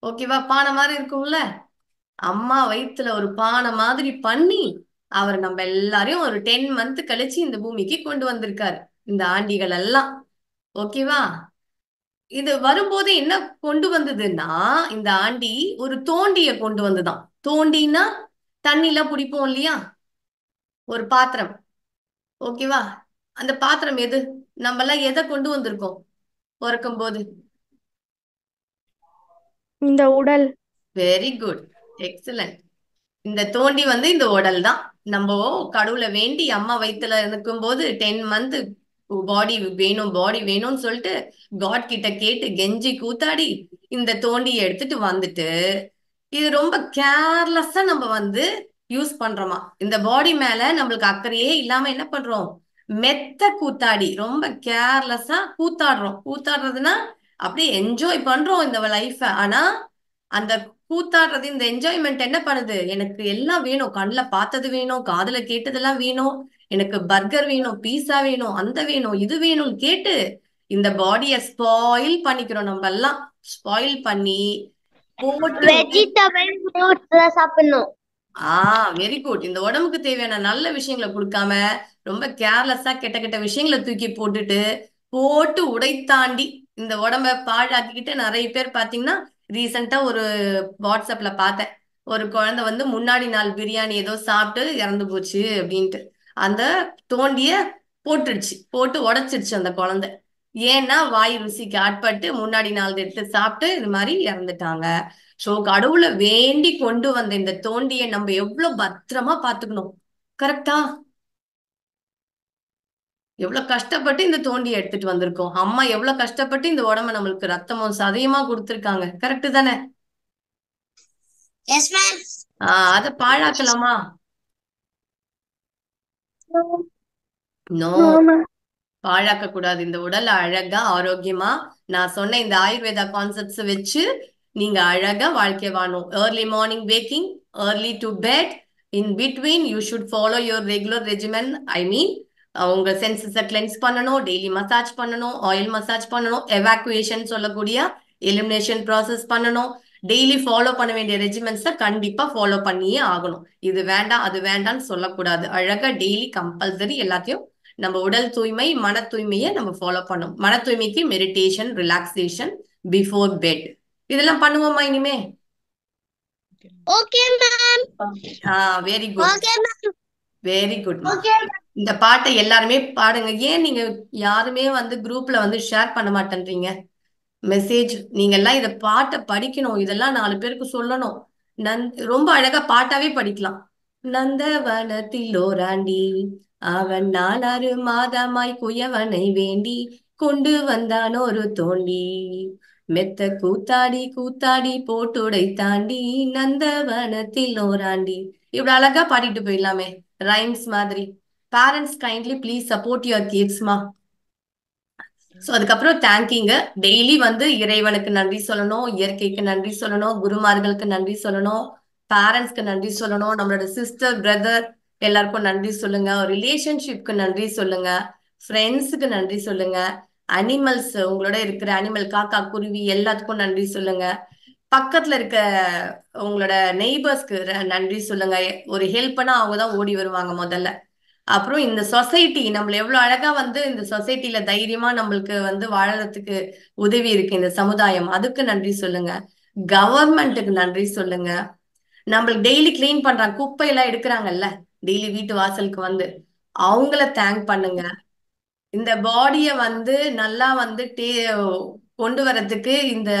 ஓகேவா? பானை மாதிரி இருக்கும்ல. அம்மா வயித்துல ஒரு பானை மாதிரி பண்ணி அவர் நம்ம எல்லாரையும் ஒரு 10 மந்த் கழிச்சு இந்த பூமிக்கு கொண்டு வந்திருக்காரு இந்த ஆண்டிகள் எல்லாம். ஓகேவா? இது வரும்போது என்ன கொண்டு வந்ததுன்னா, இந்த ஆண்டி ஒரு தோண்டிய கொண்டு வந்துதான். தோண்டினா தண்ணில பிடிப்போம் இல்லையா, ஒரு பாத்திரம். ஓகேவா? அந்த பாத்திரம் எது? நம்ம எல்லாம் எதை கொண்டு வந்திருக்கோம் பிறக்கும் போது? இந்த உடல். Very good, excellent. இந்த தோண்டி வந்து இந்த உடல் தான். நம்ம கடவுளை வேண்டி அம்மா வயித்துல இருக்கும்போது 10 மந்த் பாடி வேணும் பாடி வேணும்னு சொல்லிட்டு காட் கிட்ட கேட்டு கெஞ்சி கூத்தாடி இந்த தோண்டியை எடுத்துட்டு வந்துட்டு, இது ரொம்ப கேர்லெஸ்ஸா நம்ம வந்து யூஸ் பண்றோமா. இந்த பாடி மேல நம்மளுக்கு அக்கறையே இல்லாம என்ன பண்றோம், மெத்த கூத்தாடி ரொம்ப கேர்லெஸ்ஸா கூத்தாடுறோம். கூத்தாடுறதுன்னா அப்படியே என்ஜாய் பண்றோம் இந்த லைஃப. ஆனா அந்த கூத்தாடுறது, இந்த என்ஜாய்மெண்ட் என்ன பண்ணுது, எனக்கு எல்லாம் வேணும், கண்ணுல பார்த்தது வேணும், காதுல கேட்டதெல்லாம் வேணும், எனக்கு பர்கர் வேணும், பீஸா வேணும், அந்த வேணும், இது வேணும்னு கேட்டு இந்த பாடிய ஸ்பாயில் பண்ணிக்கிறோம். நம்ம எல்லாம் ஸ்பாயில் பண்ணி போட்டு வெஜிடபிள் ஃப்ரூட்ஸ்ல சாப்பிடணும். Very good. இந்த உடம்புக்கு தேவையான நல்ல விஷயங்களை கொடுக்காம ரொம்ப கேர்லெஸ்ஸா கெட்ட கெட்ட விஷயங்களை தூக்கி போட்டுட்டு போட்டு உடைத்தாண்டி இந்த உடம்ப பாழாக்கிக்கிட்டு நிறைய பேர் பாத்தீங்கன்னா, ரீசெண்டா ஒரு வாட்ஸ்அப்ல பார்த்தேன். ஒரு குழந்தை வந்து முன்னாடி நாள் பிரியாணி ஏதோ சாப்பிட்டு இறந்து போச்சு அப்படின்ட்டு அந்த தோண்டிய போட்டுடுச்சு, போட்டு உடைச்சிருச்சு அந்த குழந்தை. ஏன்னா வாய் ருசிக்கு ஆட்பட்டு முன்னாடி நாள் எடுத்து சாப்பிட்டு இது மாதிரி இறந்துட்டாங்க. சோ கடவுளை வேண்டி கொண்டு வந்த இந்த தோண்டியை நம்ம எவ்வளவு பத்திரமா பாத்துக்கணும். கரெக்டா? எவ்வளவு கஷ்டப்பட்டு இந்த தோண்டியை எடுத்துட்டு வந்திருக்கோம். அம்மா எவ்வளவு கஷ்டப்பட்டு இந்த உடம்ப நம்மளுக்கு ரத்தமும் சதையுமா கொடுத்திருக்காங்க. கரெக்ட் தானே? Yes ma'am. அத பாழாக்கலாமா? நோ, பாழாக்க கூடாது. இந்த உடல் அழகா ஆரோக்கியமா நான் சொன்ன இந்த ஆயுர்வேதா கான்செப்ட்ஸ் வச்சு நீங்க அழகா வாழ்க்கை வாழணும். Early morning waking, early to bed, in between you should follow your regular regimen. I mean உங்க சென்சஸை கிளென்ஸ் பண்ணணும், டெய்லி மசாஜ் பண்ணணும், ஆயில் மசாஜ் பண்ணணும், எவாக்குவேஷன் சொல்லக்கூடிய எலிமினேஷன் ப்ராசஸ் பண்ணணும். டெய்லி ஃபாலோ பண்ண வேண்டிய ரெஜிமெண்ட்ஸை கண்டிப்பா ஃபாலோ பண்ணியே ஆகணும். இது வேண்டாம் அது வேண்டாம்னு சொல்லக்கூடாது. அழகா டெய்லி கம்பல்சரி எல்லாத்தையும் நம்ம உடல் தூய்மை மன தூய்மையை நம்ம ஃபாலோ பண்ணணும். மன தூய்மைக்கு மெடிடேஷன், ரிலாக்ஸேஷன் பிஃபோர் பெட், இதெல்லாம் பண்ணுவோமா இனிமே? Okay ma'am. Very good, okay ma'am. Very good. Okay. இந்த பாட்டை எல்லாருமே பாடுங்க. ஏன் நீங்க யாருமே வந்து குரூப்ல வந்து ஷேர் பண்ண மாட்டேன்றீங்க மெசேஜ்? நீங்க எல்லாம் இத பாட்டை படிக்கணும், இதெல்லாம் 4 பேருக்கு சொல்லணும். ரொம்ப அழகா பாட்டாவே படிக்கலாம். நந்தவனத்தில் ஓராண்டி, அவன் 4 மாதமாய் குயவனை வேண்டி கொண்டு வந்தான் ஒரு தோண்டி, மெத்த கூத்தாடி கூத்தாடி போட்டுடை தாண்டி நந்தவனத்தில் ஓராண்டி. இவ்வளவு அழகா பாடிட்டு போயிடலாமே, ரைம்ஸ் மாதிரி. Parents kindly please support your கிட்ஸ்மா. ஸோ அதுக்கப்புறம் தேங்கிங்க. டெய்லி வந்து இறைவனுக்கு நன்றி சொல்லணும், இயற்கைக்கு நன்றி சொல்லணும், குருமார்களுக்கு நன்றி சொல்லணும், பேரண்ட்ஸ்க்கு நன்றி சொல்லணும், நம்மளோட சிஸ்டர் பிரதர் எல்லாருக்கும் நன்றி சொல்லுங்க, ரிலேஷன்ஷிப்க்கு நன்றி சொல்லுங்க, ஃப்ரெண்ட்ஸுக்கு நன்றி சொல்லுங்க, அனிமல்ஸ் உங்களோட இருக்கிற அனிமல் காக்கா குருவி எல்லாத்துக்கும் நன்றி சொல்லுங்க, பக்கத்துல இருக்க உங்களோட நெய்பர்ஸ்க்கு நன்றி சொல்லுங்க. ஒரு ஹெல்ப்னா அவங்க தான் ஓடி வருவாங்க முதல்ல. அப்புறம் இந்த சொசைட்டி நம்மள எவ்வளவு அழகா வந்து இந்த சொசைட்டில தைரியமா நம்மளுக்கு வந்து வாழறதுக்கு உதவி இருக்கு இந்த சமுதாயம், அதுக்கு நன்றி சொல்லுங்க. கவர்மெண்ட்டுக்கு நன்றி சொல்லுங்க. நம்மளுக்கு டெய்லி கிளீன் பண்றாங்க, குப்பை எல்லாம் எடுக்கிறாங்கல்ல டெய்லி வீட்டு வாசலுக்கு வந்து, அவங்கள தேங்க் பண்ணுங்க. இந்த பாடிய வந்து நல்லா வந்து கொண்டு வரதுக்கு இந்த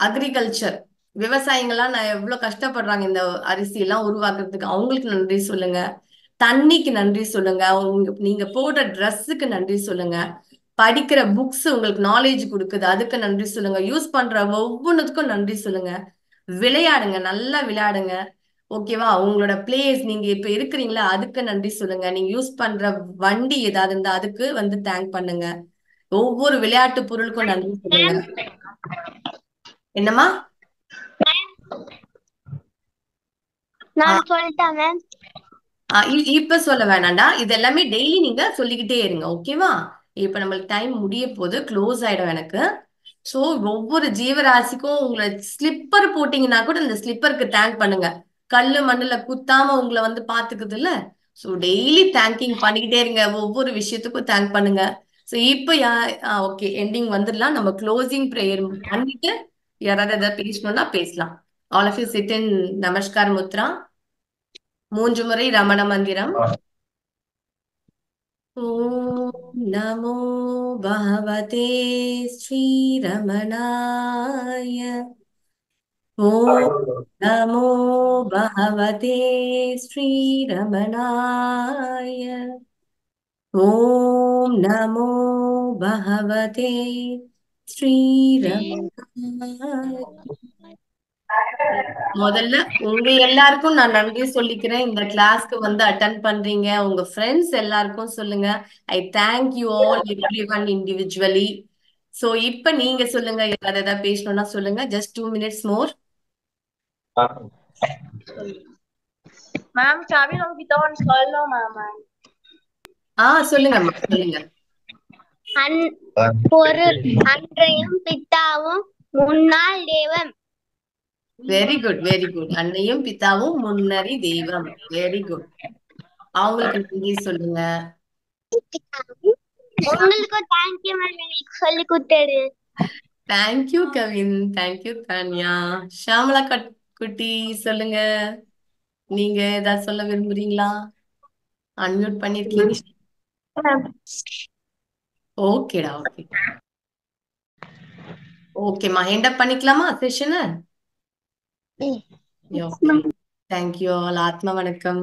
அக்ரிகல்ச்சர் விவசாயிங்கெல்லாம் நான் எவ்வளவு கஷ்டப்படுறாங்க இந்த அரிசி எல்லாம் உருவாக்குறதுக்கு, அவங்களுக்கு நன்றி சொல்லுங்க. தண்ணிக்கு நன்றி சொல்லுங்க. நீங்க போடுற ட்ரெஸ்ஸுக்கு நன்றி சொல்லுங்க. படிக்கிற புக்ஸ் உங்களுக்கு நாலேஜ் கொடுக்குது, அதுக்கு நன்றி சொல்லுங்க. யூஸ் பண்ற ஒவ்வொன்றுக்கும் நன்றி சொல்லுங்க. விளையாடுங்க, நல்லா விளையாடுங்க. ஓகேவா? உங்களோட பிளேஸ் நீங்க இப்ப இருக்கிறீங்களா அதுக்கு நன்றி சொல்லுங்க. நீங்க யூஸ் பண்ற வண்டி ஏதாவது இருந்தா அதுக்கு வந்து தேங்க் பண்ணுங்க. ஒவ்வொரு விளையாட்டு பொருளுக்கும் நன்றி சொல்லுங்க. என்னம்மா? நான் சொல்லிட்டேன் மேம். இப்ப சொல்ல வேணாண்டா, இது எல்லாமே டெய்லி நீங்க சொல்லிக்கிட்டே இருங்க. ஓகேவா? இப்ப நம்மளுக்கு டைம் முடிய போது, க்ளோஸ் ஆயிடும் எனக்கு. சோ ஒவ்வொரு ஜீவராசிக்கும் உங்களை ஸ்லிப்பர் போட்டீங்கன்னா கூட இந்த ஸ்லிப்பருக்கு தேங்க் பண்ணுங்க. கல்லு மண்ணுல குத்தாம உங்களை வந்து பாத்துக்குது இல்ல. சோ டெய்லி தேங்கிங் பண்ணிக்கிட்டே இருங்க. ஒவ்வொரு விஷயத்துக்கும் தேங்க் பண்ணுங்க. சோ இப்ப ஓகே, எண்டிங் வந்துடலாம். நம்ம க்ளோசிங் ப்ரேயர் பண்ணிட்டு யாராவது ஏதாவது பேசணும்னா பேசலாம். All of you sit in namaskar mudra. 3 முறை ரமண மந்திரம். ஓம் நமோ பகவதே ஸ்ரீரமணாய. ஓம் நமோ பகவதே ஸ்ரீரமணாய. ஓம் நமோ பகவதே ஸ்ரீரமணாய. முதல்ல உங்க எல்லாருக்கும் நான் நன்றி சொல்லிக்கிறேன். இந்த கிளாஸ்க்கு வந்து அட்டன் பண்றீங்க. உங்க ஃப்ரெண்ட்ஸ் எல்லாருக்கும் சொல்லுங்க. I thank you all everyone individually. So இப்ப நீங்க சொல்லுங்க, யாராவது ஏதாவது பேசணும்னா சொல்லுங்க. ஜஸ்ட் 2 minutes மோர். மேம் கவின் உங்ககிட்ட ஒன்று சொல்லணுமா மேம்? சொல்லுங்கம்மா, சொல்லுங்க. ஒரு அன்றையும் பித்தாவும் முன்னாள் தேவம். Very good, very good. அன்னையும் பிதாவும் முன்னறி தெய்வம். Very good. அவங்களுக்கு நன்றி சொல்லுங்க. உங்களுக்கும் தேங்க்யூ மேம், எங்களுக்கு சொல்லி கொடுத்தது. Thank you Kavin, thank you Dhanya. ஷாமலா குட்டி சொல்லுங்க, நீங்க ஏதாவது சொல்ல விரும்புறீங்களா? அன்மியூட் பண்ணிருக்கீங்க. ஓகேடா, ஓகே. ஓகேம்மா, எண்ட் அப் பண்ணிக்கலாமா செஷனை? Okay, thank you all. ஆத்ம வணக்கம்.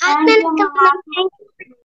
ஆத்ம வணக்கம்.